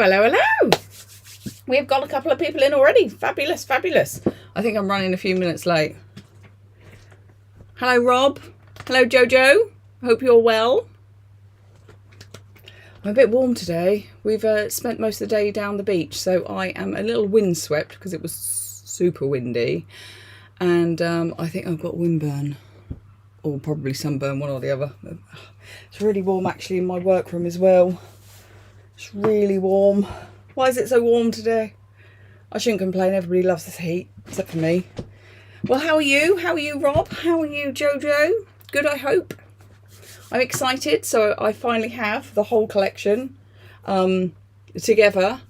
Hello. We've got a couple of people in already. Fabulous. I think I'm running a few minutes late. Hello, Rob. Hello, Jojo. Hope you're well. I'm a bit warm today. We've spent most of the day down the beach, so I am a little windswept because it was super windy. And I think I've got windburn. Or probably sunburn, one or the other. It's really warm actually in my workroom as well. It's really warm. Why is it so warm today? I shouldn't complain, everybody loves this heat, except for me. Well, how are you? How are you, Rob? How are you, Jojo? Good, I hope. I'm excited, so I finally have the whole collection together.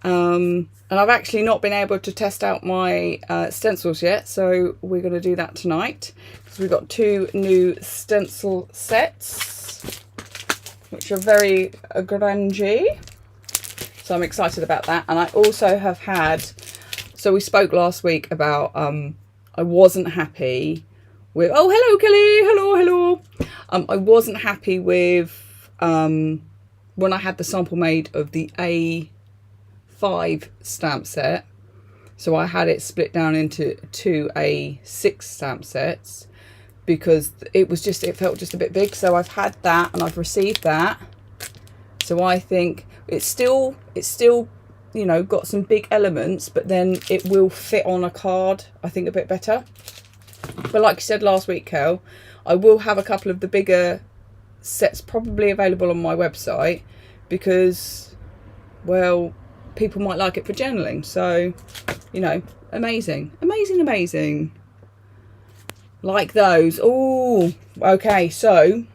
And I've actually not been able to test out my stencils yet, so we're going to do that tonight. Because we've got 2 new stencil sets, which are very grungy. So I'm excited about that. And I also have had, so we spoke last week about, I wasn't happy with, oh, hello, Kelly, hello. I wasn't happy with, when I had the sample made of the A5 stamp set. So I had it split down into 2 A6 stamp sets because it felt just a bit big. So I've had that and I've received that. So I think it's still, you know, got some big elements, but then it will fit on a card, I think, a bit better. But like you said last week, Kel, I will have a couple of the bigger sets probably available on my website because, well, people might like it for journaling. So, you know, amazing. Like those. Oh, okay. So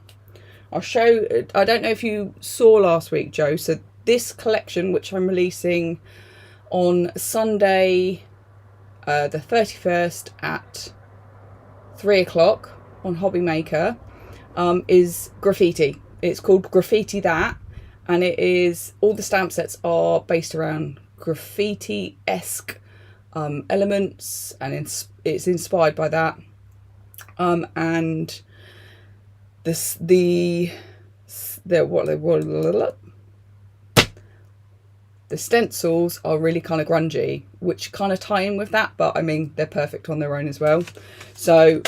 I'll show, I don't know if you saw last week, Joe. So this collection, which I'm releasing on Sunday, the 31st at 3 o'clock on Hobby Maker, is graffiti. It's called Graffiti That, and it is, all the stamp sets are based around graffiti-esque elements, and it's inspired by that. And the stencils are really kind of grungy, which kind of tie in with that, but I mean they're perfect on their own as well. So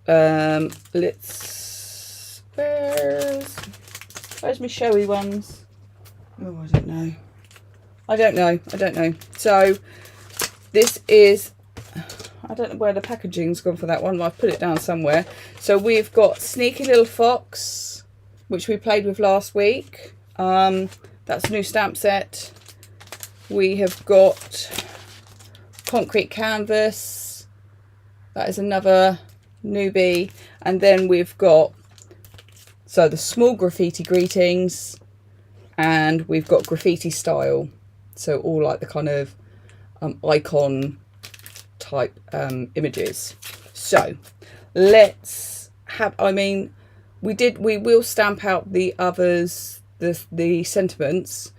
let's, where's my showy ones? Oh, I don't know. So this is, I don't know where the packaging's gone for that one. I've put it down somewhere. So we've got Sneaky Little Fox, which we played with last week. That's a new stamp set. We have got Concrete Canvas. That is another newbie. And then we've got, so the Small Graffiti Greetings, and we've got Graffiti Style. So all like the kind of icon type images. So let's have, I mean, we will stamp out the others, the sentiments,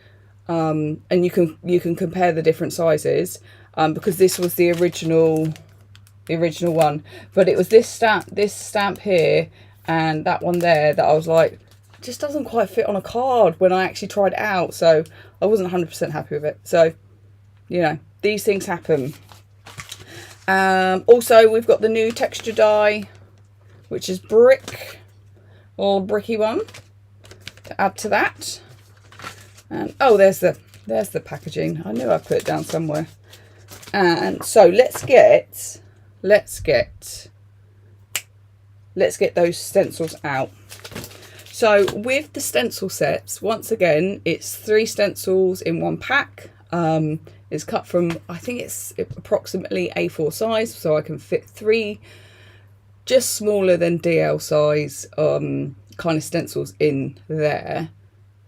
and you can compare the different sizes, because this was the original one, but it was this stamp here and that one there that I was like, it just doesn't quite fit on a card when I actually tried it out, so I wasn't 100% happy with it. So, you know, these things happen. Also we've got the new texture die, which is brick, or bricky one, to add to that. And oh, there's the packaging. I knew I put it down somewhere. And so let's get those stencils out. So with the stencil sets, once again, it's 3 stencils in 1 pack. It's cut from, I think it's approximately A4 size, so I can fit 3 just smaller than DL size kind of stencils in there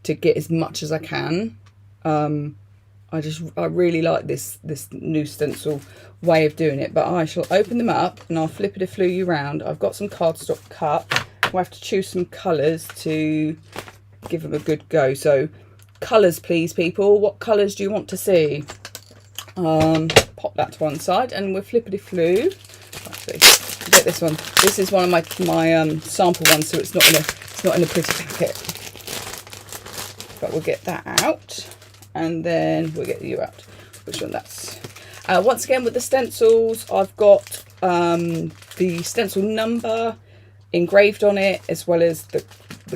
to get as much as I can. I really like this new stencil way of doing it, but I shall open them up and I'll flippity-floo you round. I've got some cardstock cut. We'll have to choose some colours to give them a good go. So colours, please, people. What colours do you want to see? Pop that to one side and we'll flippity-floo. Actually, get this one. This is one of my sample ones, so it's not in a pretty packet. But we'll get that out. and then we'll get you out. Which one that's? Once again, with the stencils, I've got the stencil number engraved on it, as well as the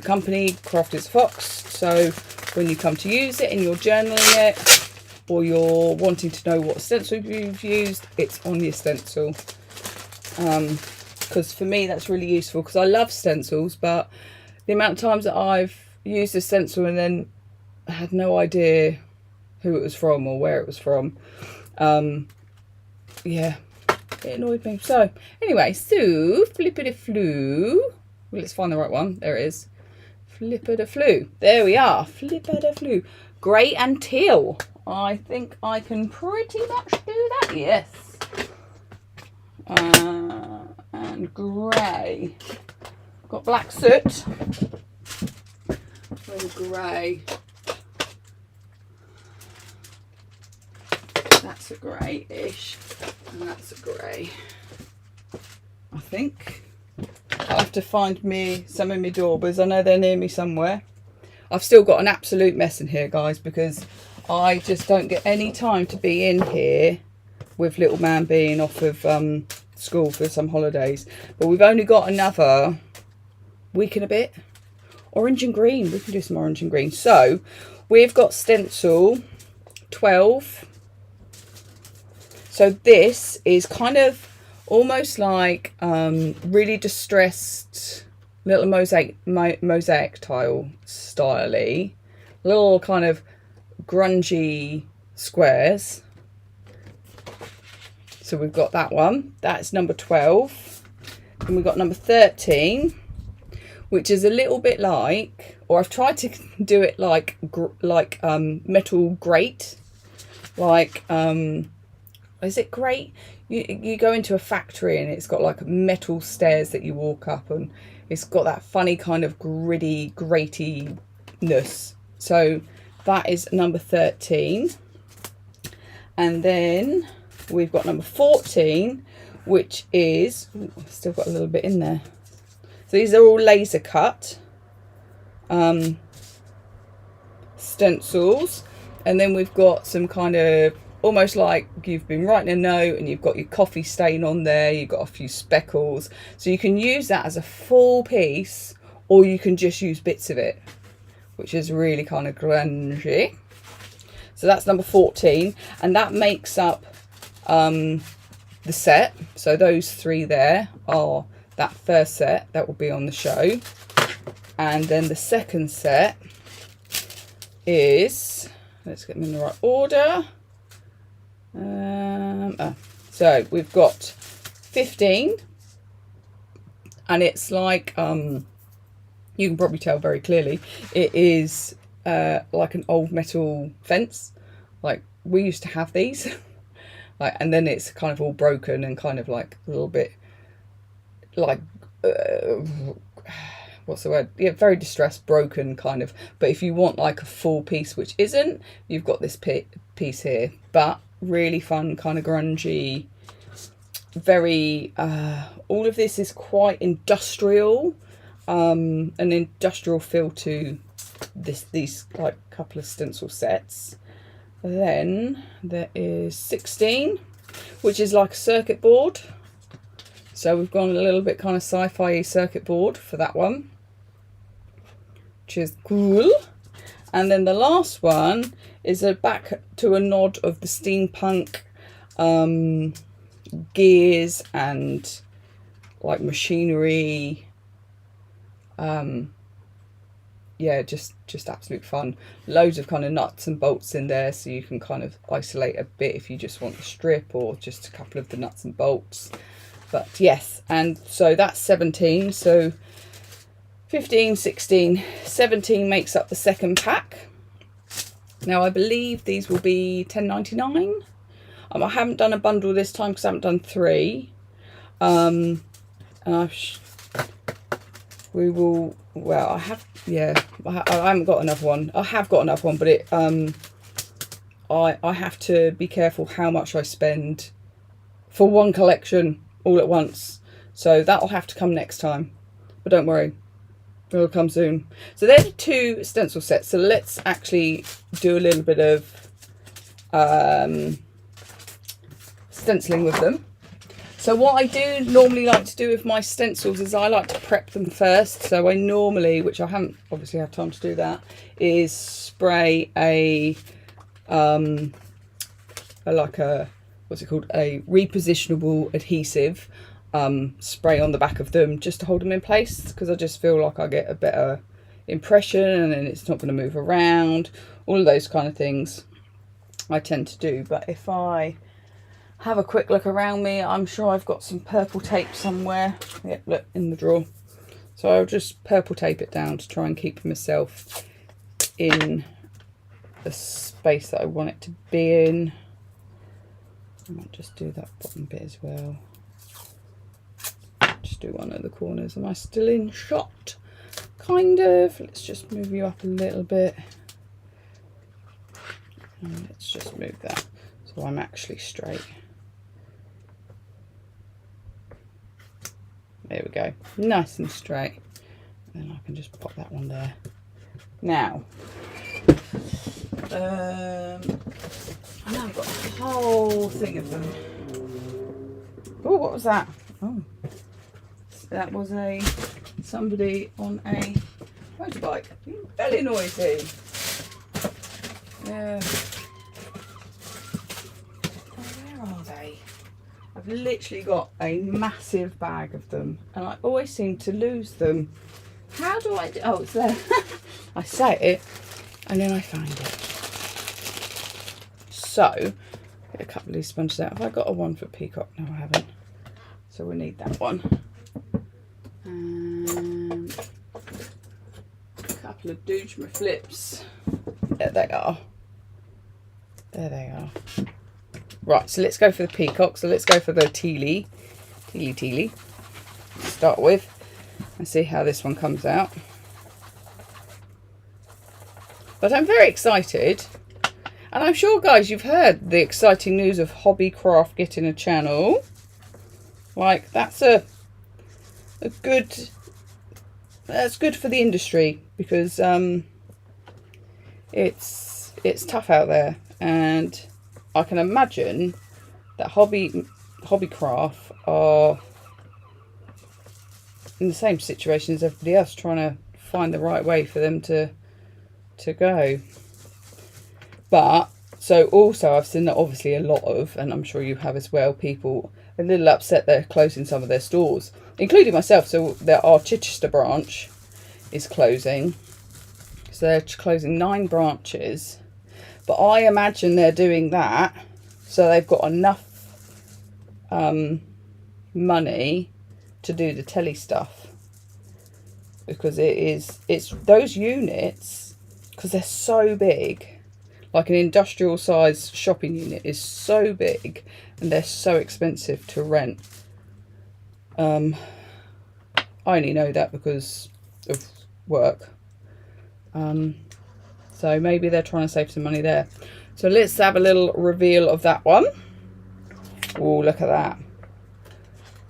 company, Crafty Fox. So when you come to use it and you're journaling it, or you're wanting to know what stencil you've used, it's on your stencil. Because for me that's really useful, because I love stencils, but the amount of times that I've used a stencil and then had no idea who it was from or where it was from, yeah, it annoyed me. So anyway, so flippity-flu. Well, let's find the right one. There it is. Flippity-flu. There we are. Flippity-flu. Grey and teal. I think I can pretty much do that. Yes. And grey. Got black soot. With grey. That's a grey-ish. And that's a grey. I think. I'll have to find me some of my daubers. I know they're near me somewhere. I've still got an absolute mess in here, guys, because I just don't get any time to be in here with little man being off of school for some holidays. But we've only got another week and a bit. Orange and green. We can do some orange and green. So we've got stencil 12. So this is kind of almost like really distressed little mosaic tile style-y, little kind of grungy squares. So we've got that one. That's number 12. And we've got number 13, which is a little bit like, or I've tried to do it like metal grate, like is it grate? You go into a factory and it's got like metal stairs that you walk up, and it's got that funny kind of gritty gratiness. So that is number 13. And then we've got number 14, which is, ooh, I've still got a little bit in there. So these are all laser cut stencils. And then we've got some kind of, almost like you've been writing a note and you've got your coffee stain on there, you've got a few speckles. So you can use that as a full piece, or you can just use bits of it, which is really kind of grungy. So that's number 14, and that makes up the set. So those three there are that first set that will be on the show. And then the second set is, let's get them in the right order. So we've got 15, and it's like you can probably tell very clearly it is like an old metal fence, like we used to have these. Like, and then it's kind of all broken and kind of like a little bit like what's the word, yeah, very distressed, broken kind of. But if you want like a full piece which isn't, you've got this piece here. But really fun, kind of grungy, very all of this is quite industrial, an industrial feel to these like couple of stencil sets. Then there is 16, which is like a circuit board. So we've gone a little bit kind of sci-fi circuit board for that one, which is cool. And then the last one is back to a nod of the steampunk gears and like machinery. Yeah, just absolute fun. Loads of kind of nuts and bolts in there, so you can kind of isolate a bit if you just want the strip or just a couple of the nuts and bolts. But yes, and so that's 17. So 15, 16, 17 makes up the second pack. Now I believe these will be $10.99. I haven't done a bundle this time because I haven't done 3. And we will, well, I have, yeah, I haven't got another one. I have got another one, but it I have to be careful how much I spend for one collection all at once. So that'll have to come next time. But don't worry, It'll come soon. So they're the 2 stencil sets. So let's actually do a little bit of stenciling with them. So what I do normally like to do with my stencils is I like to prep them first. So I normally, which I haven't obviously had time to do that, is spray like a, what's it called, a repositionable adhesive spray on the back of them just to hold them in place, because I just feel like I get a better impression and then it's not going to move around, all of those kind of things I tend to do. But if I have a quick look around me, I'm sure I've got some purple tape somewhere. Yep, look, in the drawer. So I'll just purple tape it down to try and keep myself in the space that I want it to be in. I might just do that bottom bit as well. Just do one of the corners. Am I still in shot? Kind of. Let's just move you up a little bit. And let's just move that so I'm actually straight. There we go. Nice and straight. And then I can just pop that one there. Now, I know I've got a whole thing of them. Oh, what was that? Oh, that was somebody on a motorbike. Very noisy. Yeah. Oh, where are they? I've literally got a massive bag of them, and I always seem to lose them. How do I do? Oh, it's there. I say it, and then I find it. So, get a couple of these sponges out. Have I got a one for peacock? No, I haven't. So we need that one. And a couple of Doogma flips. There they are. There they are. Right, so let's go for the peacock. So let's go for the tealy to start with and see how this one comes out. But I'm very excited. And I'm sure, guys, you've heard the exciting news of Hobbycraft getting a channel. Like, that's good for the industry, because it's tough out there, and I can imagine that Hobbycraft are in the same situation as everybody else, trying to find the right way for them to go. But so also I've seen that obviously a lot of, and I'm sure you have as well, people a little upset they're closing some of their stores, including myself. So our Chichester branch is closing. So they're closing 9 branches. But I imagine they're doing that so they've got enough money to do the telly stuff. Because it's those units, because they're so big. Like an industrial size shopping unit is so big and they're so expensive to rent. I only know that because of work. So maybe they're trying to save some money there. So let's have a little reveal of that one. Oh, look at that.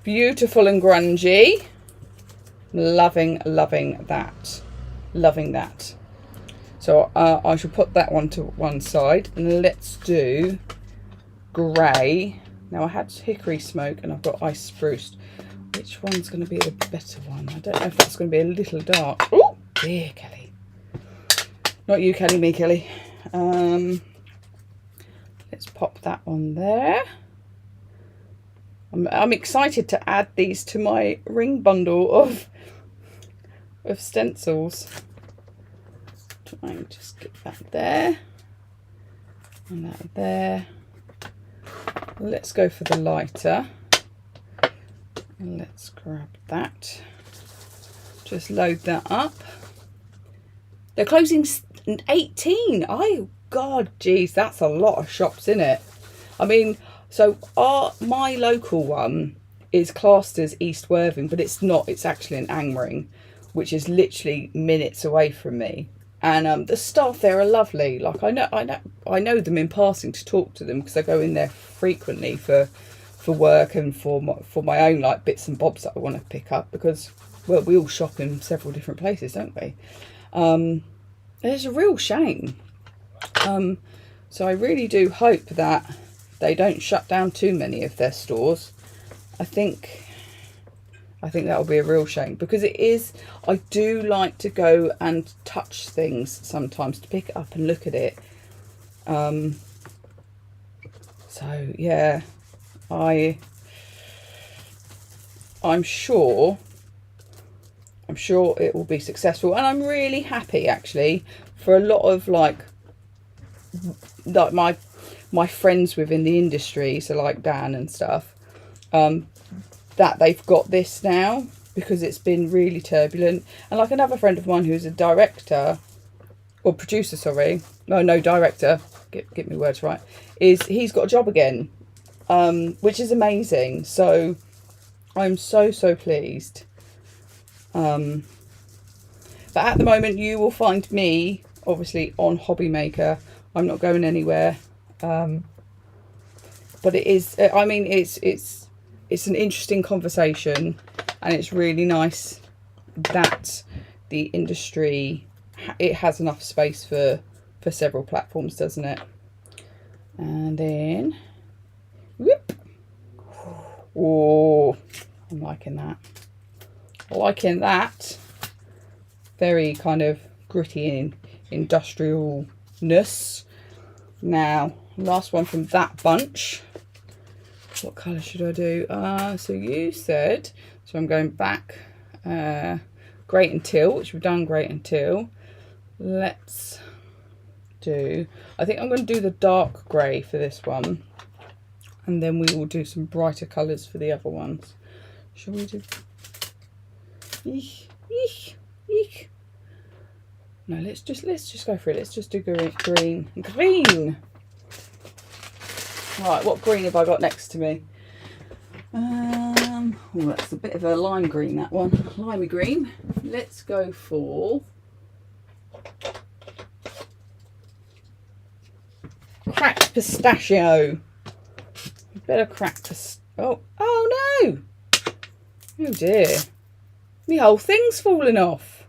Beautiful and grungy. Loving that. Loving that. So I shall put that one to one side, and let's do grey. Now I had hickory smoke and I've got ice spruce. Which one's going to be the better one? I don't know if that's going to be a little dark. Oh, dear Kelly. Not you, Kelly, me, Kelly. Let's pop that on there. I'm excited to add these to my ring bundle of stencils. Try and just get that there and that there. Let's go for the lighter. Let's grab that. Just load that up. They're closing 18. Oh God, geez, that's a lot of shops, isn't it? I mean, so my local one is classed as East Worthing, but it's not. It's actually in Angmering, which is literally minutes away from me. And the staff there are lovely. Like I know them in passing to talk to them, because I go in there frequently for work and for my own like bits and bobs that I want to pick up, because well, we all shop in several different places, don't we? It's a real shame. So I really do hope that they don't shut down too many of their stores. I think that would be a real shame, because it is, I do like to go and touch things sometimes, to pick it up and look at it. So yeah, I'm sure it will be successful, and I'm really happy actually for a lot of like my friends within the industry, so like Dan and stuff, that they've got this now, because it's been really turbulent. And like another friend of mine who's a director, or producer, sorry, no director, get me words right, he's got a job again, which is amazing. So I'm so pleased. But at the moment you will find me obviously on Hobby Maker. I'm not going anywhere. But it is, I mean, it's an interesting conversation, and it's really nice that the industry, it has enough space for several platforms, doesn't it? And then, whoop. Oh, I'm liking that. Liking that. Very kind of gritty industrialness. Now, last one from that bunch. What colour should I do? So you said, so I'm going back, Great and Teal, which we've done Great and Teal. Let's do, I think I'm going to do the dark grey for this one, and then we will do some brighter colours for the other ones. Shall we do? Eek, eek, eek. No, let's just go for it. Let's just do green. Right, what green have I got next to me? Oh, that's a bit of a lime green, that one. Limey green. Let's go for cracked pistachio. Better cracked pistachio. Oh no! Oh dear. My whole thing's falling off.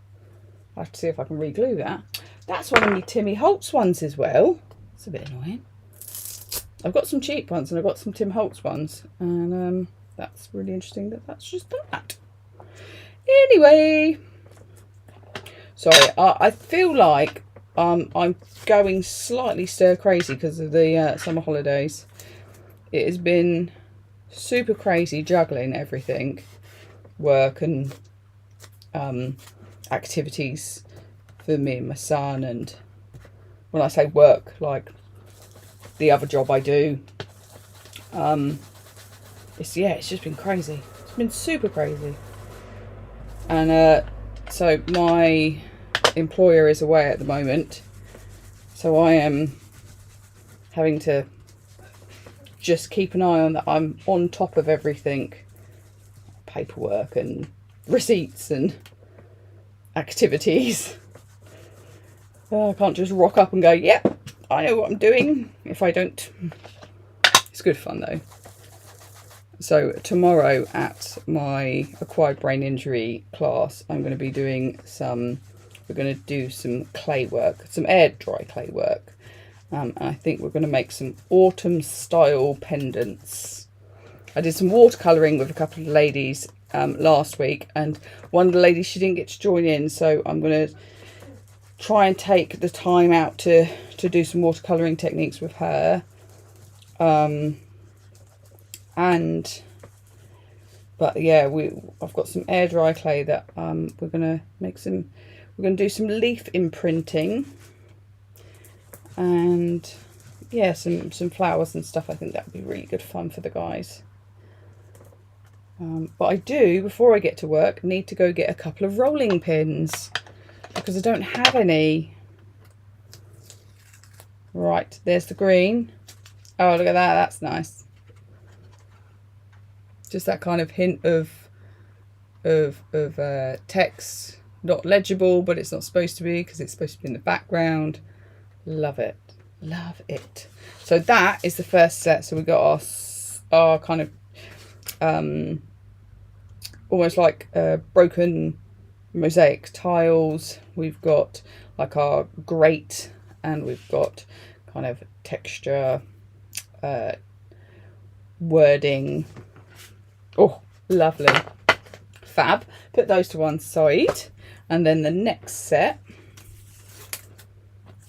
I have to see if I can re-glue that. That's one of my Timmy Holtz ones as well. It's a bit annoying. I've got some cheap ones and I've got some Tim Holtz ones, and that's really interesting that that's just that. Anyway, sorry, I feel like I'm going slightly stir crazy because of the summer holidays. It has been super crazy juggling everything, work and activities for me and my son, and when I say work, like the other job I do, it's just been crazy. It's been super crazy. And so my employer is away at the moment, so I am having to just keep an eye on that I'm on top of everything, paperwork and receipts and activities. I can't just rock up and go, yep, I know what I'm doing, if I don't. It's good fun though. So tomorrow at my acquired brain injury class, I'm going to be doing we're going to do some clay work, some air dry clay work. And I think we're going to make some autumn style pendants. I did some watercolouring with a couple of ladies last week, and one of the ladies, she didn't get to join in, so I'm going to try and take the time out to do some watercolouring techniques with her. But yeah, I've got some air dry clay that we're going to do some leaf imprinting, and yeah, some flowers and stuff. I think that would be really good fun for the guys. But I do, before I get to work, need to go get a couple of rolling pins because I don't have any. Right, there's the green. Oh, look at that, that's nice. Just that kind of hint of text, not legible, but it's not supposed to be because it's supposed to be in the background. Love it, love it. So that is the first set. So we got our kind of almost like broken mosaic tiles. We've got like our grate, and we've got kind of texture wording. Oh, lovely. Fab. Put those to one side. And then the next set.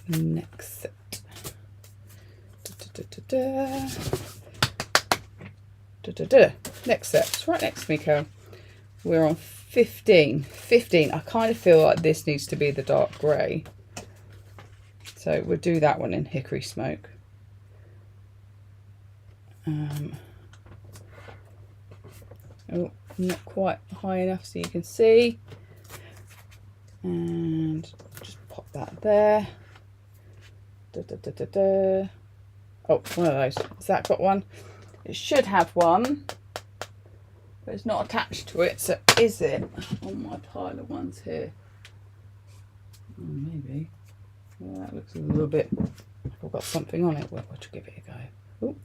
Next set. It's right next to me, Carol. We're on 15. 15. I kind of feel like this needs to be the dark grey. So we'll do that one in hickory smoke. Oh, not quite high enough so you can see. And just pop that there. Oh, one of those. Has that got one? It should have one, but it's not attached to it. So is it on my pile of ones here? Oh, maybe. Well, that looks a little bit like I've got something on it. We'll give it a go. Ooh.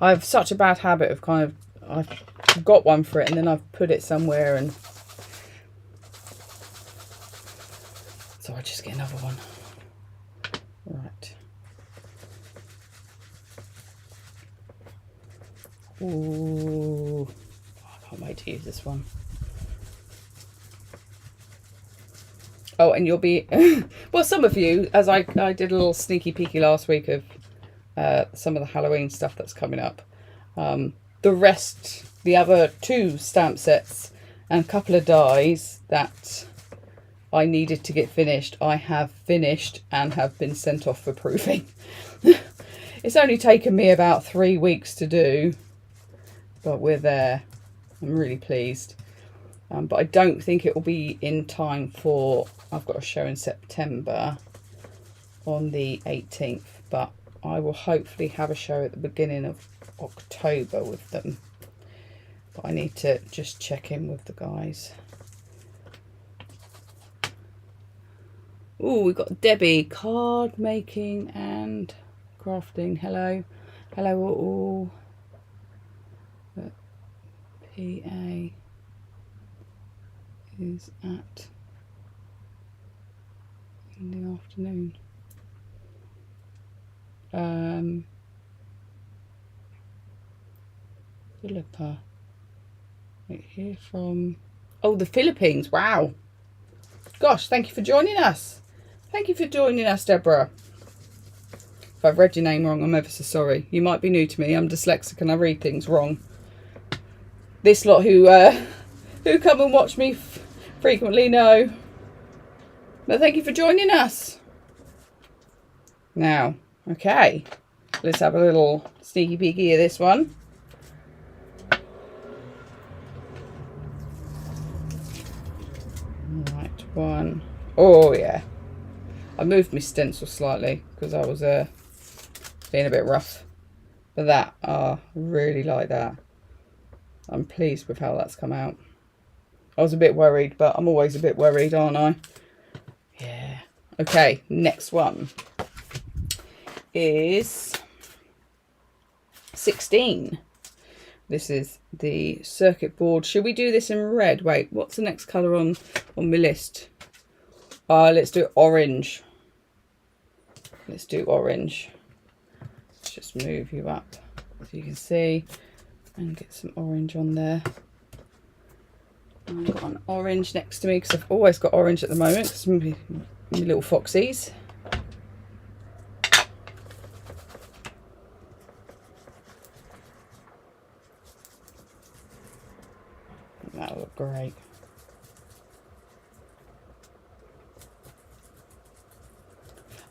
I have such a bad habit of kind of, I've got one for it and then I've put it somewhere, and so I just get another one. Right. Ooh, I can't wait to use this one. Oh, and you'll be, well, some of you, as I did a little sneaky peeky last week of some of the Halloween stuff that's coming up. The rest, the other 2 stamp sets and a couple of dies that I needed to get finished, I have finished and have been sent off for proofing. It's only taken me about 3 weeks to do, but we're there. I'm really pleased. But I don't think it will be in time for, I've got a show in September on the 18th, but I will hopefully have a show at the beginning of October with them. But I need to just check in with the guys. Oh, we've got Debbie, card making and crafting. Hello. Hello all. PA is at in the afternoon. Philippa. Right here from, oh, the Philippines. Wow. Gosh, thank you for joining us. Thank you for joining us, Deborah. If I've read your name wrong, I'm ever so sorry. You might be new to me. I'm dyslexic and I read things wrong. This lot who come and watch me frequently know. But thank you for joining us. Now, okay, let's have a little sneaky peeky of this one. Right, one. Oh yeah. I moved my stencil slightly because I was being a bit rough. But that, I really like that. I'm pleased with how that's come out. I was a bit worried, but I'm always a bit worried, aren't I? Yeah. Okay, next one is 16. This is the circuit board. Should we do this in red? Wait, what's the next colour on my list? Let's do orange. Let's do orange. Let's just move you up so you can see and get some orange on there. I've got an orange next to me because I've always got orange at the moment because my little foxies. That'll look great.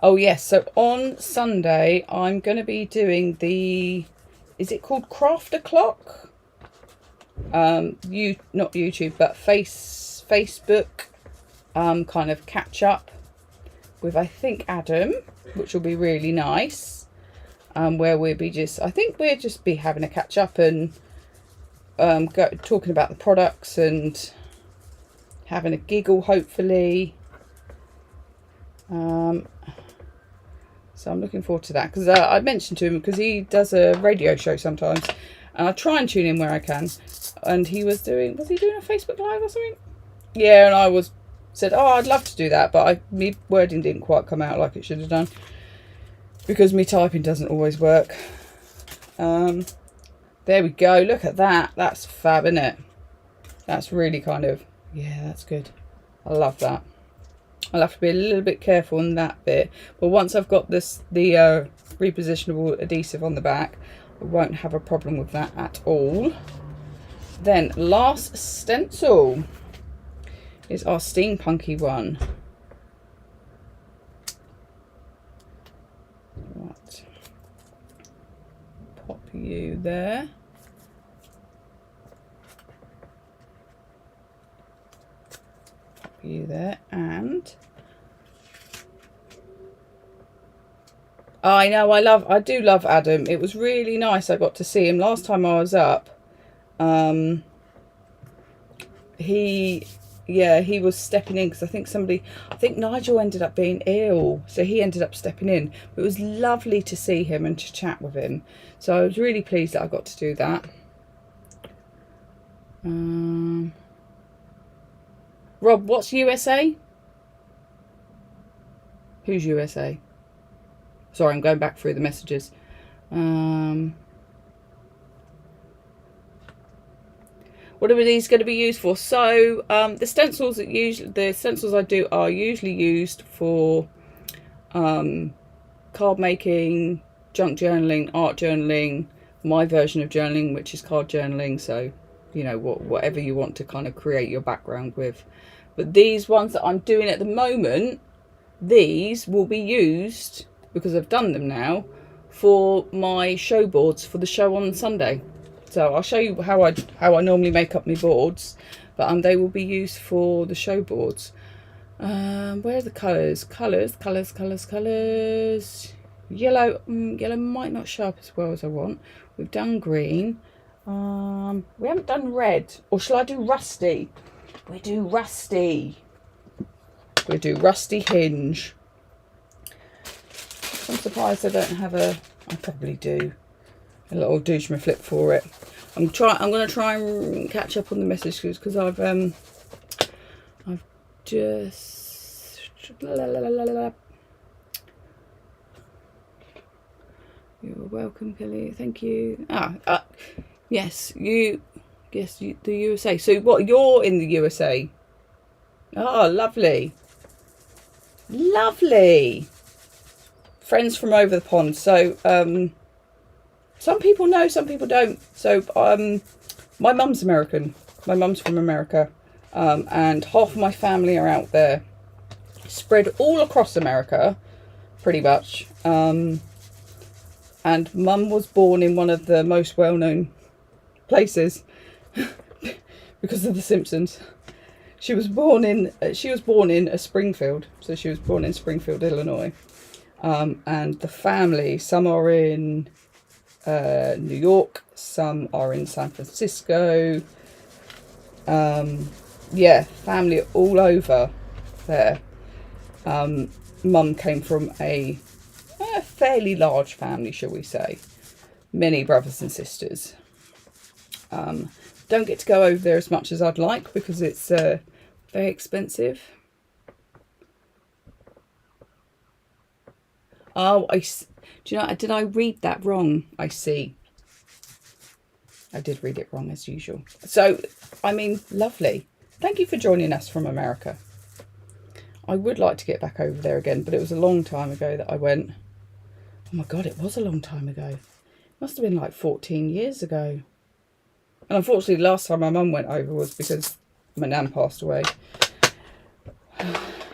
Oh yes, so on Sunday I'm going to be doing the, is it called Craft O'Clock? Not YouTube, but Facebook kind of catch up with, I think, Adam, which will be really nice. Where we'll be just, I think we'll just be having a catch up and talking about the products and having a giggle, hopefully. So I'm looking forward to that because I mentioned to him, because he does a radio show sometimes, And I try and tune in where I can. And was he doing a Facebook Live or something? Yeah, and I said, oh, I'd love to do that, but my wording didn't quite come out like it should have done, because my typing doesn't always work. There we go. Look at that. That's fab, isn't it? That's really kind of, yeah, that's good. I love that. I'll have to be a little bit careful on that bit, but once I've got the repositionable adhesive on the back, I won't have a problem with that at all. Then last stencil is our steampunky one. Right. Pop you there. Pop you there, and I know I do love Adam. It was really nice. I got to see him last time I was up. He was stepping in because I think Nigel ended up being ill, so he ended up stepping in. But it was lovely to see him and to chat with him, so I was really pleased that I got to do that. Rob, what's USA? Who's USA? Sorry, I'm going back through the messages. What are these going to be used for? So the stencils I do are usually used for card making, junk journaling, art journaling, my version of journaling, which is card journaling. So, you know, whatever you want to kind of create your background with. But these ones that I'm doing at the moment, these will be used, because I've done them now, for my show boards for the show on Sunday. So I'll show you how I normally make up my boards, but they will be used for the show boards. Where are the colours? Colours. Yellow. Yellow might not show up as well as I want. We've done green. We haven't done red. Or shall I do rusty? We do rusty. We do rusty hinge. I'm surprised I don't have I probably do. A little douche my flip for it. I'm going to try and catch up on the messages, because I've just You're welcome, Kelly. Thank you. Yes, the USA. So what? You're in the USA? Oh, lovely, lovely. Friends from over the pond. So some people know, some people don't. So my mum's American. My mum's from America, and half of my family are out there, spread all across America, pretty much. And mum was born in one of the most well-known places because of The Simpsons. She was born in Springfield, so she was born in Springfield, Illinois. And the family, some are in New York, some are in San Francisco. Yeah, family all over there. Mum came from a fairly large family, shall we say. Many brothers and sisters. Don't get to go over there as much as I'd like because it's very expensive. Oh, do you know, did I read that wrong? I see. I did read it wrong as usual. So, I mean, lovely. Thank you for joining us from America. I would like to get back over there again, but it was a long time ago that I went. Oh my God, it was a long time ago. It must have been like 14 years ago. And unfortunately, the last time my mum went over was because my nan passed away.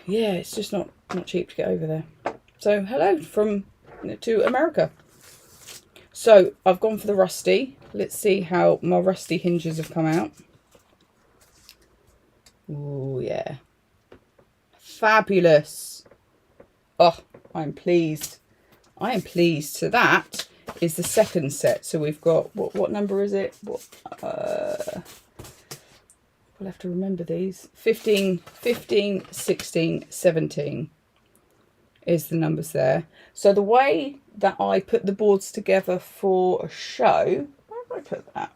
Yeah, it's just not cheap to get over there. So, hello to America. So, I've gone for the rusty. Let's see how my rusty hinges have come out. Oh, yeah. Fabulous. Oh, I'm pleased. I am pleased. So that is the second set. So we've got, what number is it? We'll have to remember these. 15, 16, 17 is the numbers there. So the way that I put the boards together for a show, where have I I put that?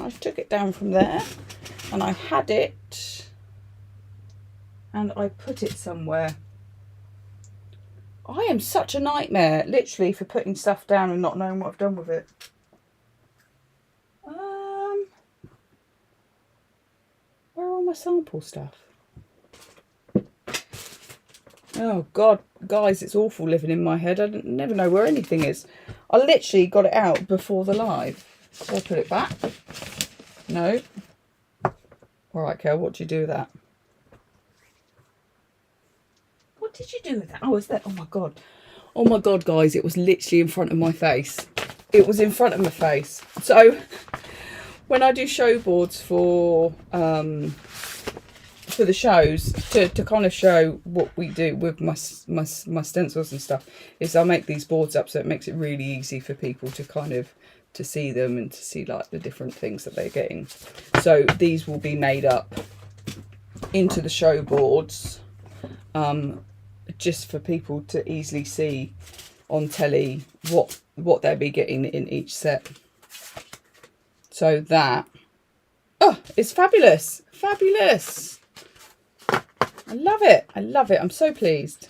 I took it down from there and I had it and I put it somewhere. I am such a nightmare, literally, for putting stuff down and not knowing what I've done with it. Where are all my sample stuff? Oh God, guys, it's awful living in my head. I never know where anything is. I literally got it out before the live. So I put it back. No. All right, Kel, what did you do with that? What did you do with that? Oh, is that? Oh my God. Oh my God, guys, it was literally in front of my face. It was in front of my face. So when I do show boards for the shows, to kind of show what we do with my stencils and stuff, is I make these boards up so it makes it really easy for people to kind of to see them and to see like the different things that they're getting. So these will be made up into the show boards, just for people to easily see on telly what they'll be getting in each set. So that, oh, it's fabulous, fabulous. I love it. I love it. I'm so pleased.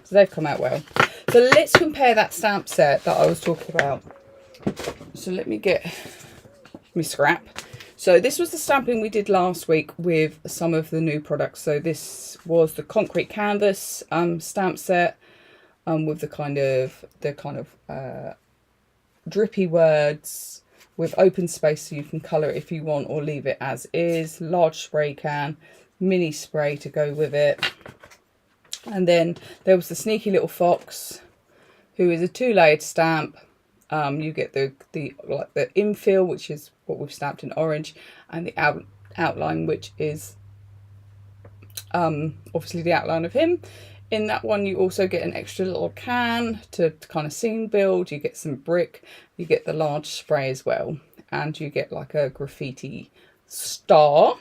So they've come out well. So let's compare that stamp set that I was talking about. So let me get my scrap. So this was the stamping we did last week with some of the new products. So this was the concrete canvas stamp set with the kind of drippy words with open space so you can colour it if you want or leave it as is. Large spray can, mini spray to go with it. And then there was the sneaky little fox, who is a 2-layered stamp. You get the infill, which is what we've stamped in orange, and the outline, which is obviously the outline of him. In that one, you also get an extra little can to kind of scene build. You get some brick, you get the large spray as well, and you get like a graffiti star.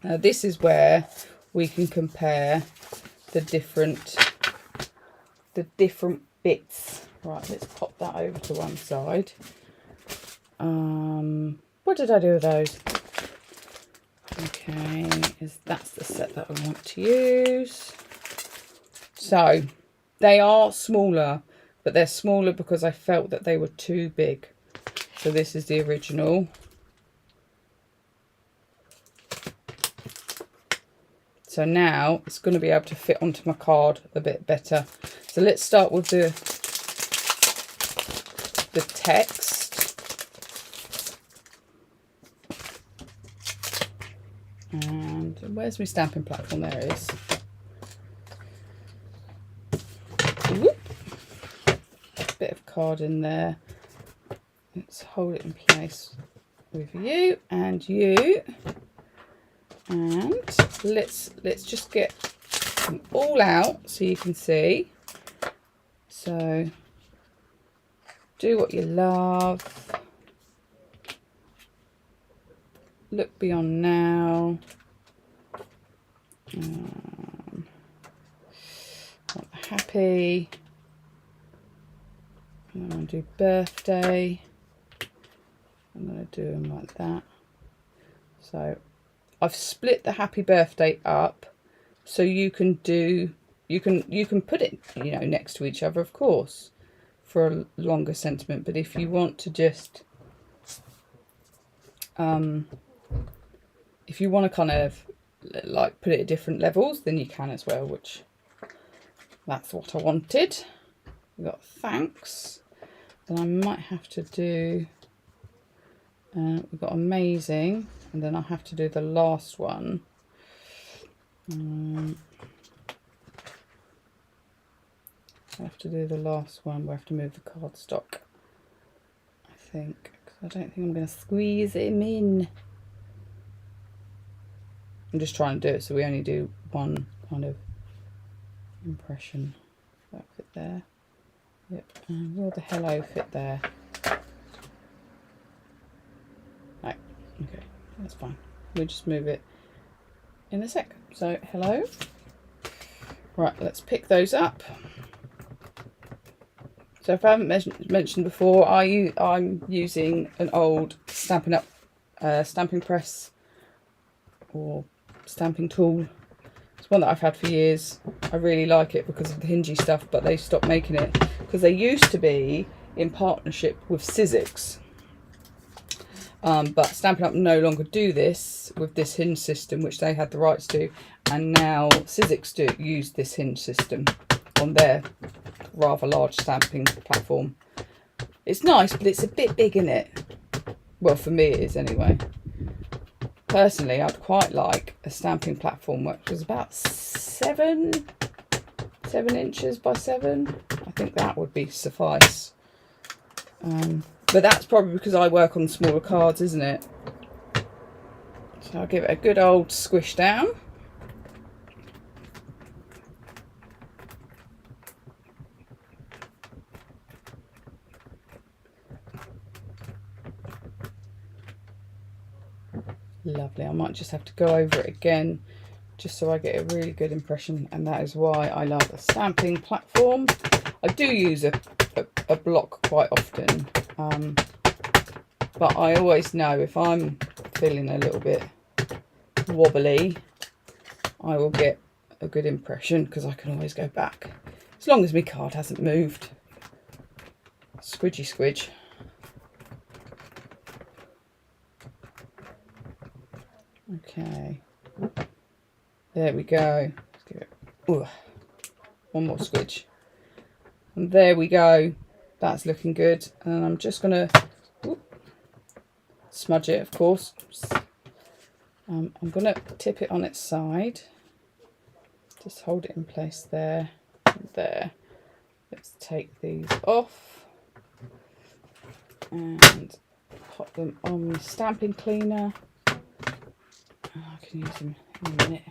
Now this is where we can compare the different bits. Right, let's pop that over to one side. What did I do with those? Okay, that's the set that I want to use. So they are smaller, but they're smaller because I felt that they were too big. So this is the original. So now it's going to be able to fit onto my card a bit better. So let's start with the text. And where's my stamping platform? There it is. Whoop. Bit of card in there. Let's hold it in place with you and you. And let's just get them all out so you can see. So do what you love. Look beyond now. Happy. I'm going to do birthday. I'm going to do them like that. So I've split the happy birthday up so you can do, you can put it, you know, next to each other, of course, for a longer sentiment. But if you want to just if you want to kind of like put it at different levels, then you can as well, which that's what I wanted. We've got thanks. Then I might have to do we've got amazing, and then I'll have to do the last one. I have to do the last one. We have to move the cardstock, I think, because I don't think I'm going to squeeze him in. I'm just trying to do it so we only do one kind of impression. That fit there. Yep. And will the hello fit there? Right. Okay, that's fine. We'll just move it in a sec. So hello. Right, let's pick those up. So if I haven't mentioned before, I'm using an old stamping press or stamping tool. It's one that I've had for years. I really like it because of the hingy stuff, but they stopped making it because they used to be in partnership with Sizzix. But Stampin' Up no longer do this with this hinge system, which they had the rights to, and now Sizzix use this hinge system on their rather large stamping platform. It's nice, but it's a bit big, isn't it? Well, for me it is anyway. Personally, I'd quite like a stamping platform which was about 7 inches by 7. I think that would be suffice. But that's probably because I work on smaller cards, isn't it? So I'll give it a good old squish down. Lovely. I might just have to go over it again just so I get a really good impression, and that is why I love a stamping platform. I do use a block quite often, but I always know if I'm feeling a little bit wobbly, I will get a good impression because I can always go back as long as my card hasn't moved. Squidgy squidge. Okay, there we go. Let's give it one more squidge, and there we go. That's looking good. And I'm just gonna smudge it, of course. I'm gonna tip it on its side. Just hold it in place there and there. Let's take these off and pop them on the stamping cleaner. I can use them in a minute.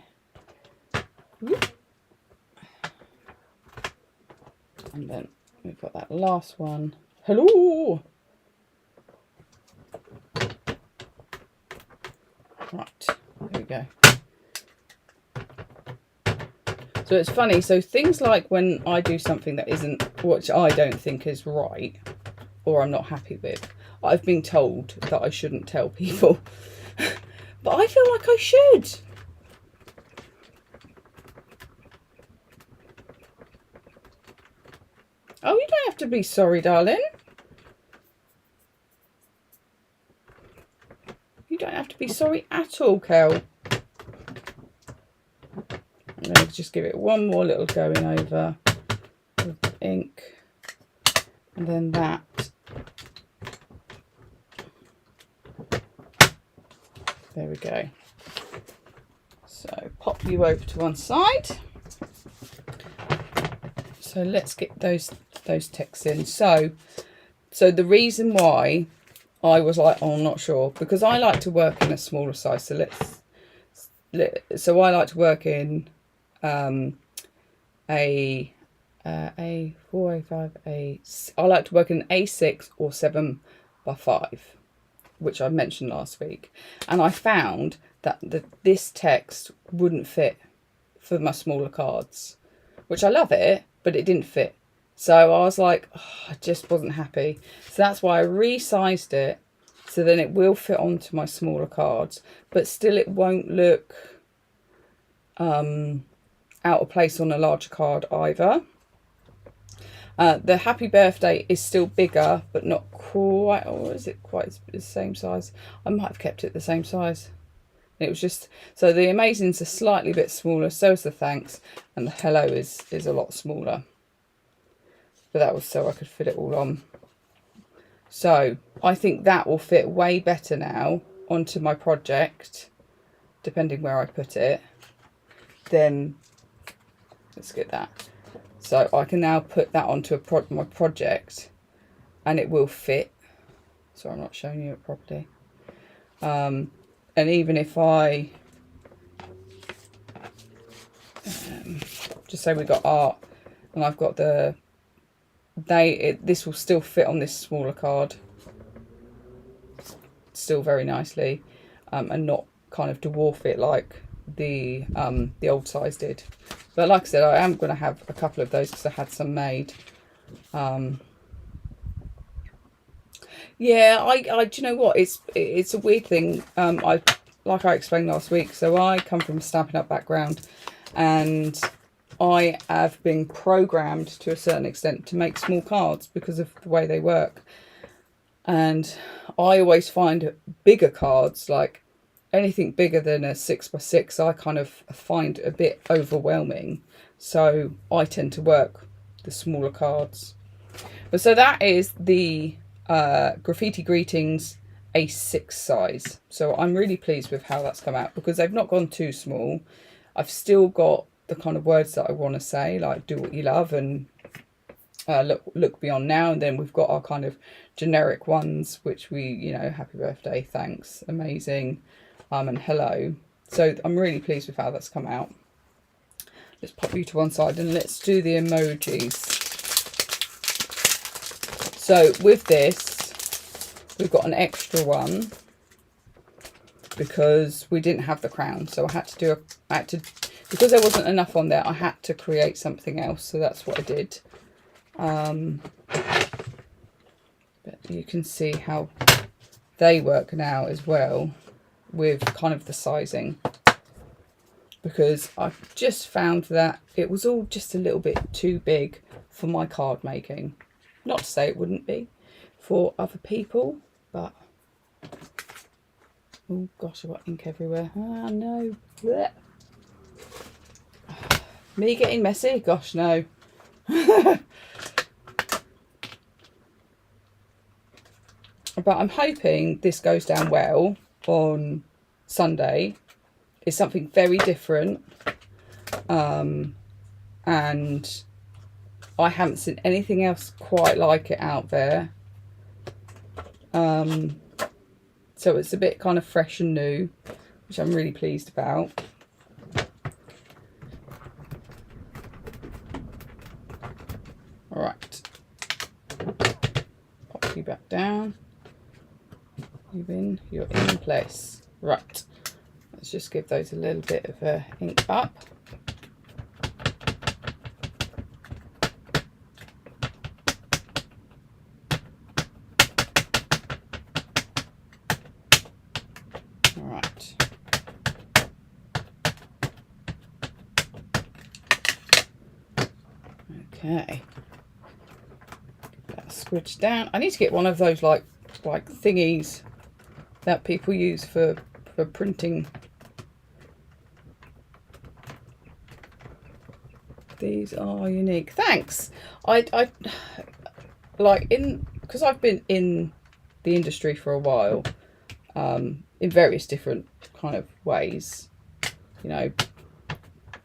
And then we've got that last one. Hello! Right, there we go. So it's funny, so things like when I do something that isn't, which I don't think is right, or I'm not happy with, I've been told that I shouldn't tell people. But I feel like I should. Oh, you don't have to be sorry, darling. You don't have to be sorry at all, Kel. I'm going to just give it one more little going over with the ink. And then that. There we go. So pop you over to one side. So let's get those texts in. So the reason why I was like, oh, I'm not sure, because I like to work in a smaller size. So I like to work in I like to work in A6 or 7x5. Which I mentioned last week, and I found that this text wouldn't fit for my smaller cards, which I love it, but it didn't fit. So I was like, oh, I just wasn't happy. So that's why I resized it, so then it will fit onto my smaller cards, but still it won't look out of place on a larger card either. The happy birthday is still bigger, but not quite, or is it quite the same size? I might have kept it the same size. It was just, so the amazing's a slightly bit smaller, so is the thanks, and the hello is a lot smaller. But that was so I could fit it all on. So I think that will fit way better now onto my project, depending where I put it. Then, let's get that. So I can now put that onto my project and it will fit. So I'm not showing you it properly. And even if I, just say we got art and I've got this will still fit on this smaller card. Still very nicely and not kind of dwarf it like the old size did. But like I said, I am going to have a couple of those because I had some made. Yeah, do you know what? It's a weird thing. Like I explained last week. So I come from a Stampin' Up background, and I have been programmed to a certain extent to make small cards because of the way they work. And I always find bigger cards, like anything bigger than a 6x6, I kind of find a bit overwhelming. So I tend to work the smaller cards. But so that is the Graffiti Greetings A6 size. So I'm really pleased with how that's come out, because they've not gone too small. I've still got the kind of words that I want to say, like do what you love and look beyond now. And then we've got our kind of generic ones, which we, you know, happy birthday, thanks, amazing, and hello. So I'm really pleased with how that's come out. Let's pop you to one side and let's do the emojis. So with this, we've got an extra one because we didn't have the crown. So I had to because there wasn't enough on there, I had to create something else. So that's what I did. But you can see how they work now as well with kind of the sizing, because I've just found that it was all just a little bit too big for my card making. Not to say it wouldn't be for other people, but oh gosh, I've got ink everywhere. Ah no. Blech. Me getting messy? Gosh no. But I'm hoping this goes down well on Sunday. It's something very different, and I haven't seen anything else quite like it out there. So it's a bit kind of fresh and new, which I'm really pleased about. All right, pop you back down. You're in place. Right, let's just give those a little bit of ink up. All right. Okay. That's squidged down. I need to get one of those like thingies that people use for printing. These are unique. Thanks. I like because I've been in the industry for a while, in various different kind of ways. You know,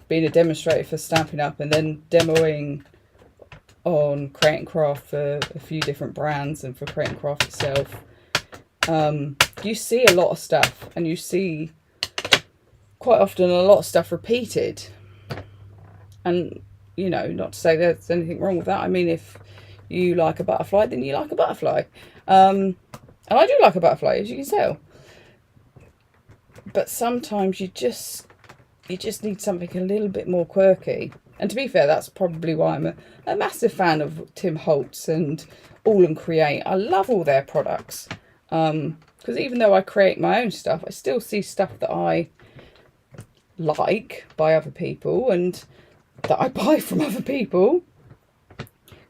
being a demonstrator for Stampin' Up and then demoing on Create and Craft for a few different brands and for Create and Craft itself. You see a lot of stuff, and you see quite often a lot of stuff repeated. And, you know, not to say there's anything wrong with that. I mean, if you like a butterfly, then you like a butterfly. And I do like a butterfly, as you can tell. But sometimes you just need something a little bit more quirky. And to be fair, that's probably why I'm a massive fan of Tim Holtz and All and Create. I love all their products. Because even though I create my own stuff, I still see stuff that I like by other people and that I buy from other people.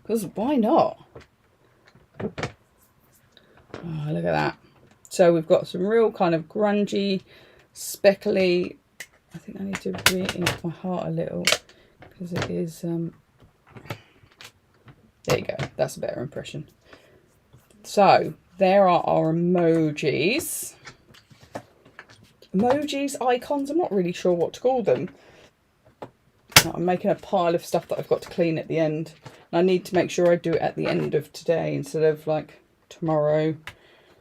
Because why not? Oh, look at that. So we've got some real kind of grungy, speckly. I think I need to re-ink my heart a little because it is. There you go. That's a better impression. So there are our emojis. Emojis, icons, I'm not really sure what to call them. I'm making a pile of stuff that I've got to clean at the end. And I need to make sure I do it at the end of today instead of like tomorrow,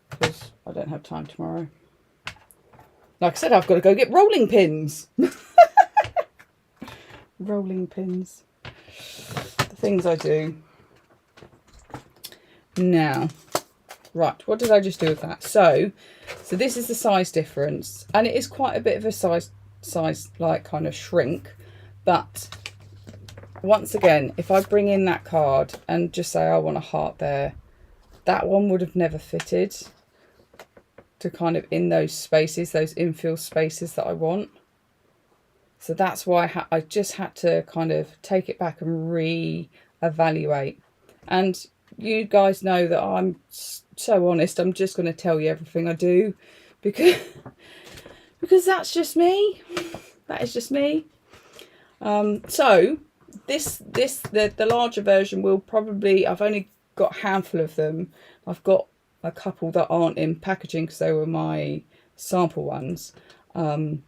because I don't have time tomorrow. Like I said, I've got to go get rolling pins. Rolling pins. The things I do. Now, right, what did I just do with that? So this is the size difference, and it is quite a bit of a size like kind of shrink. But once again, if I bring in that card and just say I want a heart there, that one would have never fitted to kind of in those spaces, those infill spaces that I want. So that's why I just had to kind of take it back and re-evaluate. And you guys know that I'm so honest. I'm just going to tell you everything I do because that's just me. That is just me. So the larger version will probably, I've only got a handful of them. I've got a couple that aren't in packaging because they were my sample ones. Well,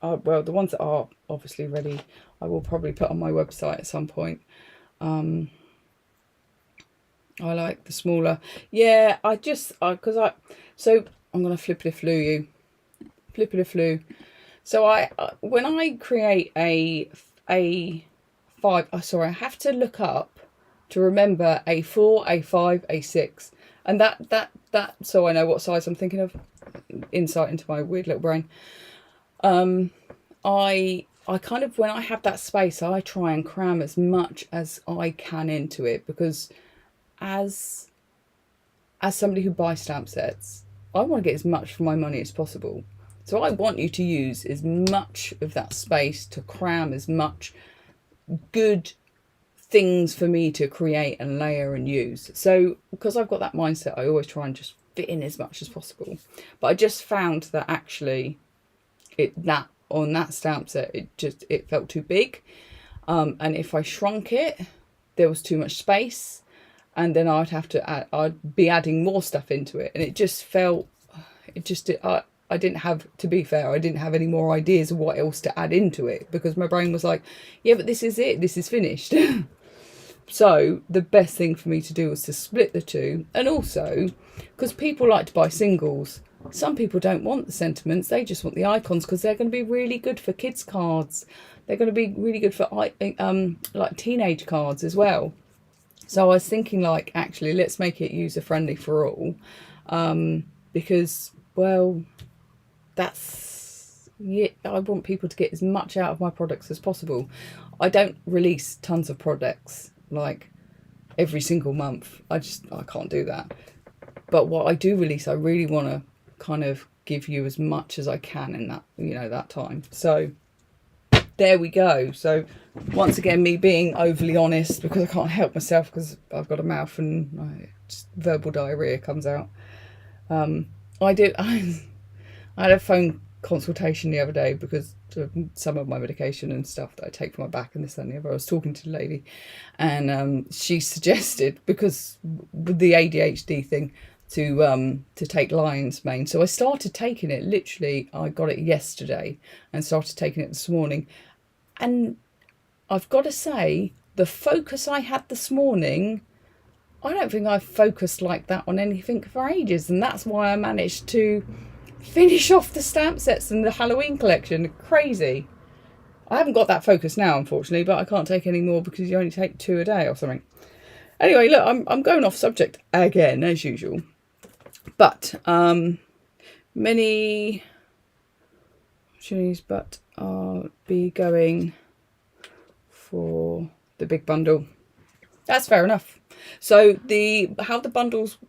the ones that are obviously ready, I will probably put on my website at some point. I like the smaller. Yeah, so I'm going to flippity-flu you. Flippity-flu. So when I create a 5, sorry, I have to look up to remember A4, A5, A6. And that so I know what size I'm thinking of. Insight into my weird little brain. I kind of, when I have that space, I try and cram as much as I can into it, because as somebody who buys stamp sets, I want to get as much for my money as possible. So I want you to use as much of that space to cram as much good things for me to create and layer and use. So because I've got that mindset, I always try and just fit in as much as possible. But I just found that actually on that stamp set, it felt too big, and if I shrunk it, there was too much space, and then I'd be adding more stuff into it, and I didn't have, to be fair, I didn't have any more ideas of what else to add into it, because my brain was like, yeah, but this is it, this is finished. So the best thing for me to do was to split the two, and also because people like to buy singles. Some people don't want the sentiments, they just want the icons, because they're going to be really good for kids cards. They're going to be really good for like teenage cards as well. So I was thinking, like, actually, let's make it user friendly for all, because, well, I want people to get as much out of my products as possible. I don't release tons of products like every single month. I can't do that. But what I do release, I really want to kind of give you as much as I can in that, that time. So there we go. So once again, me being overly honest, because I can't help myself, because I've got a mouth and just verbal diarrhea comes out. I had a phone consultation the other day because of some of my medication and stuff that I take for my back and this and the other. I was talking to the lady, and she suggested, because with the ADHD thing, to take lion's mane. So I started taking it, literally, I got it yesterday and started taking it this morning. And I've got to say, the focus I had this morning, I don't think I've focused like that on anything for ages. And that's why I managed to finish off the stamp sets and the Halloween collection. Crazy. I haven't got that focus now, unfortunately, but I can't take any more because you only take 2 a day or something. Anyway, look, I'm going off subject again, as usual. But many opportunities, but I'll be going for the big bundle. That's fair enough. So how the bundles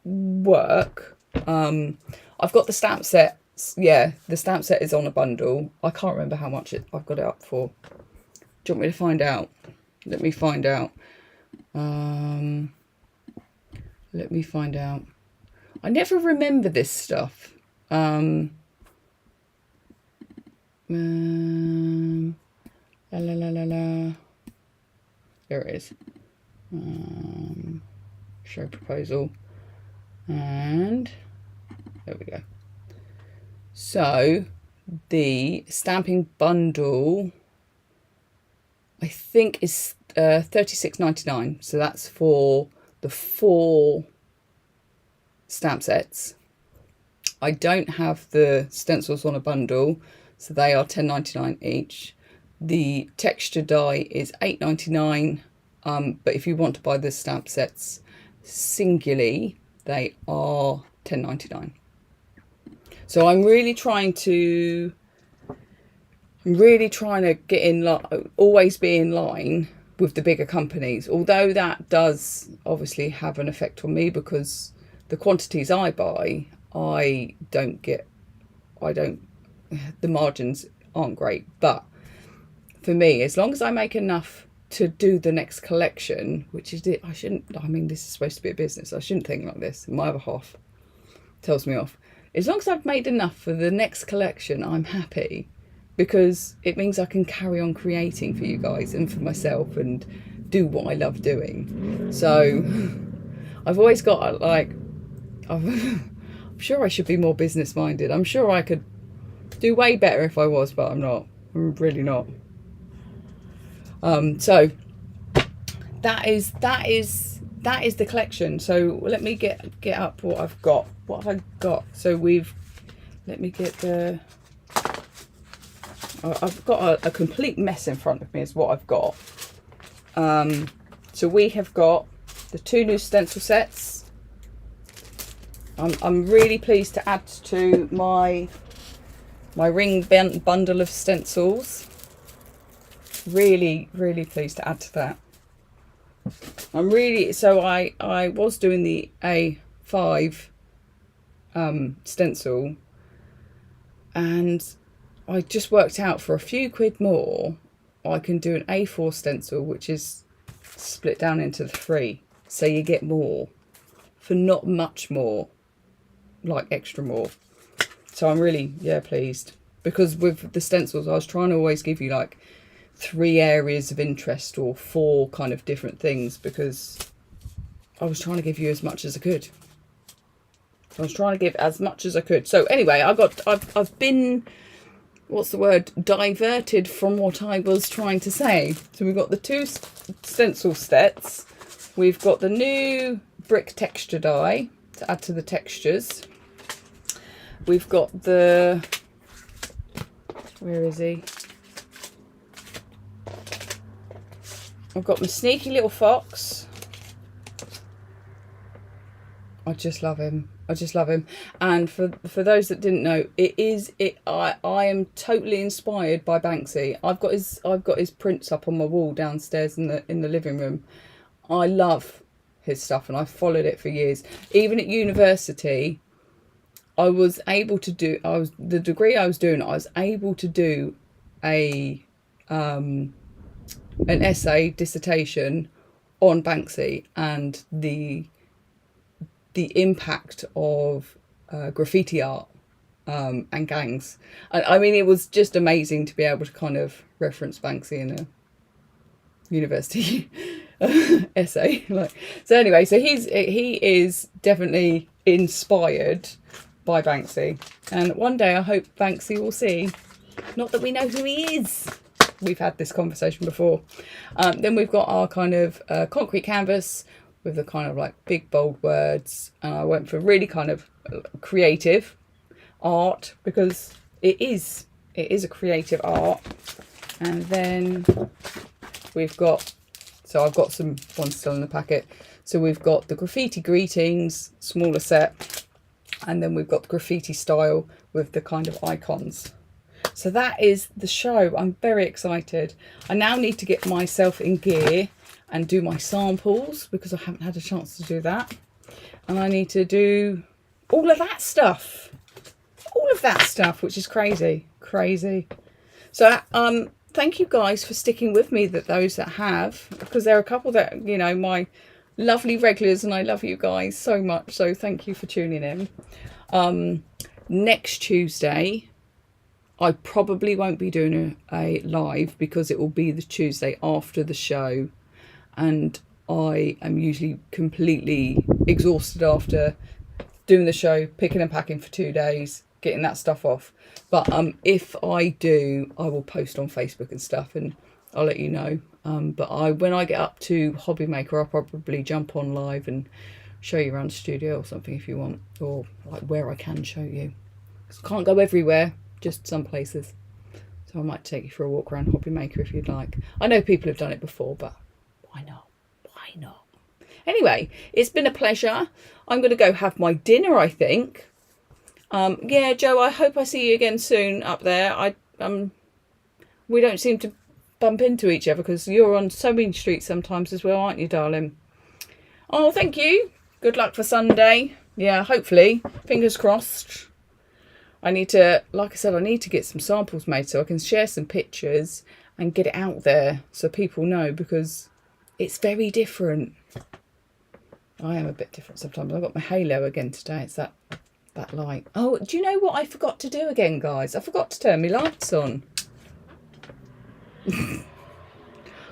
work, I've got the stamp sets. Yeah, the stamp set is on a bundle. I can't remember how much I've got it up for. Do you want me to find out? Let me find out. Let me find out. I never remember this stuff. La la la la la. There it is. Show proposal. And there we go. So the stamping bundle, I think, is $36.99. So that's for the 4 stamp sets. I don't have the stencils on a bundle, so they are $10.99 each. The texture die is $8.99, but if you want to buy the stamp sets singly, they are $10.99. So I'm really trying to get always be in line with the bigger companies, although that does obviously have an effect on me because the quantities I buy, the margins aren't great. But for me, as long as I make enough to do the next collection, which is it, this is supposed to be a business, I shouldn't think like this. My other half tells me off. As long as I've made enough for the next collection, I'm happy, because it means I can carry on creating for you guys and for myself and do what I love doing. So I've always got I'm sure I should be more business minded. I'm sure I could do way better if I was, but I'm not. I'm really not. So that is the collection. So let me get up what I've got. What have I got? So let me get I've got a complete mess in front of me is what I've got. So we have got the 2 new stencil sets. I'm really pleased to add to my ring bundle of stencils. Really pleased to add to that. I was doing the A5 stencil, and I just worked out for a few quid more I can do an A4 stencil, which is split down into the 3, so you get more for not much more, like extra more. So I'm really pleased, because with the stencils I was trying to always give you like 3 areas of interest or 4 kind of different things, because I was trying to give you as much as I could. I was trying to give as much as I could. So anyway, I've been, what's the word, diverted from what I was trying to say. So we've got the 2 stencil sets. We've got the new brick texture die to add to the textures. We've got the, where is he? I've got my sneaky little fox. I just love him. I just love him. And for those that didn't know, I am totally inspired by Banksy. I've got his prints up on my wall downstairs in the living room. I love his stuff, and I've followed it for years. Even at university, I was able to do, the degree I was doing, I was able to do an essay dissertation on Banksy and the impact of graffiti art and gangs. I mean, it was just amazing to be able to kind of reference Banksy in a university essay. So anyway, so he is definitely inspired by Banksy, and one day I hope Banksy will see, not that we know who he is. We've had this conversation before. Then we've got our kind of concrete canvas with the kind of like big bold words, and I went for really kind of creative art, because it is a creative art. And then we've got, so I've got some ones still in the packet. So we've got the graffiti greetings, smaller set, and then we've got the graffiti style with the kind of icons. So that is the show. I'm very excited. I now need to get myself in gear and do my samples, because I haven't had a chance to do that. And I need to do all of that stuff. All of that stuff, which is crazy. So thank you guys for sticking with me, those that have, because there are a couple that, you know, my lovely regulars, and I love you guys so much. So thank you for tuning in. Next Tuesday, I probably won't be doing a live, because it will be the Tuesday after the show, and I am usually completely exhausted after doing the show, picking and packing for 2 days, getting that stuff off. But if I do, I will post on Facebook and stuff, and I'll let you know. But when I get up to Hobby Maker, I'll probably jump on live and show you around the studio or something if you want, or like where I can show you. 'Cause I can't go everywhere, just some places. So I might take you for a walk around Hobby Maker if you'd like. I know people have done it before, but why not? Why not? Anyway, it's been a pleasure. I'm going to go have my dinner, I think. Yeah, Joe, I hope I see you again soon up there. We don't seem to bump into each other because you're on so many streets sometimes as well, aren't you, darling? Oh, thank you. Good luck for Sunday. Yeah, hopefully. Fingers crossed. I need to, like I said, I need to get some samples made so I can share some pictures and get it out there so people know, because it's very different. I am a bit different sometimes. I've got my halo again today. It's that light. Oh, do you know what I forgot to do again, guys? I forgot to turn my lights on. I'm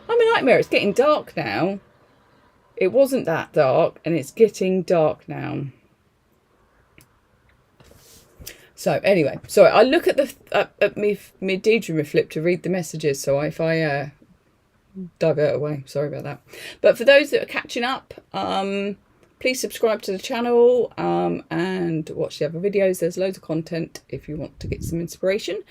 a nightmare. It's getting dark now. It wasn't that dark, and it's getting dark now. So anyway, sorry, I look at the at me Deidre flip to read the messages. So if I divert away, sorry about that. But for those that are catching up, please subscribe to the channel and watch the other videos. There's loads of content if you want to get some inspiration.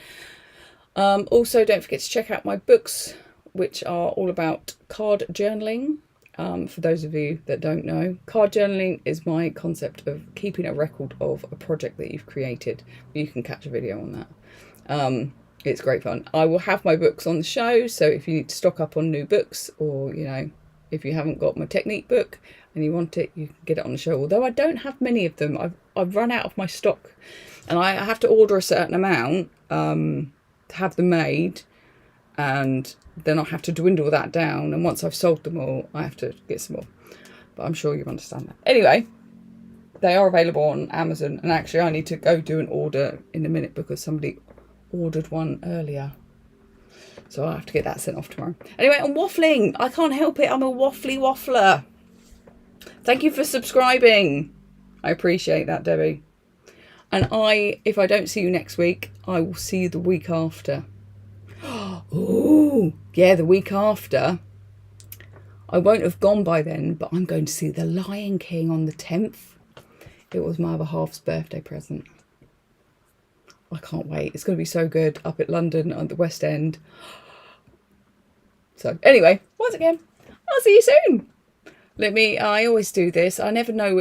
Also, don't forget to check out my books, which are all about card journaling. For those of you that don't know, card journaling is my concept of keeping a record of a project that you've created. You can catch a video on that. It's great fun. I will have my books on the show, so if you need to stock up on new books, or you know, if you haven't got my technique book and you want it, you can get it on the show. Although I don't have many of them, I've run out of my stock, and I have to order a certain amount to have them made, and then I have to dwindle that down, and once I've sold them all, I have to get some more. But I'm sure you understand that. Anyway, they are available on Amazon, and actually I need to go do an order in a minute because somebody ordered one earlier. So I'll have to get that sent off tomorrow. Anyway, I'm waffling. I can't help it. I'm a waffly waffler. Thank you for subscribing. I appreciate that, Debbie. And if I don't see you next week, I will see you the week after. Oh, yeah, the week after. I won't have gone by then, but I'm going to see The Lion King on the 10th. It was my other half's birthday present. I can't wait. It's going to be so good up at London at the West End. So anyway, once again, I'll see you soon. I always do this. I never know which